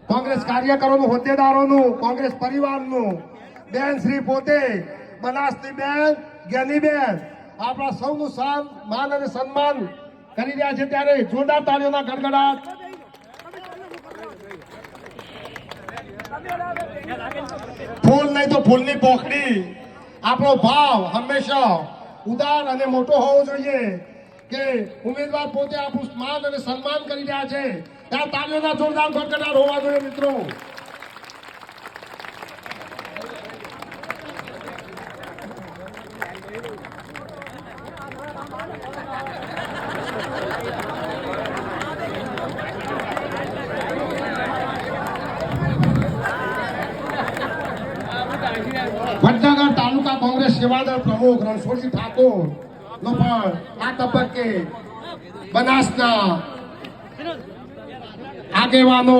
કોંગ્રેસ કાર્યકરોનું, હોદ્દેદારોનું, કોંગ્રેસ પરિવારનું, બેન શ્રી પોતે બનાસની બેન જ્ઞાનીબેન આપણા સૌનું માન અને સન્માન કરી રહ્યા છે, ત્યારે જોરદાર તાળીઓના ગડગડાટ. ફૂલ નહીં તો ફૂલની પોખડી. આપણો ભાવ હંમેશા ઉદાર અને મોટો હોવો જોઈએ કે ઉમેદવાર પોતે આપણું માન અને સન્માન કરી રહ્યા છે, ત્યાં તાળીઓના જોરદાર ગડગડાટ હોવા જોઈએ મિત્રો. વડનગર તાલુકા કોંગ્રેસ સેવાદળ પ્રમુખ રણછોડજી ઠાકોર નો પણ આ તબક્કે બનાસના આગેવાનો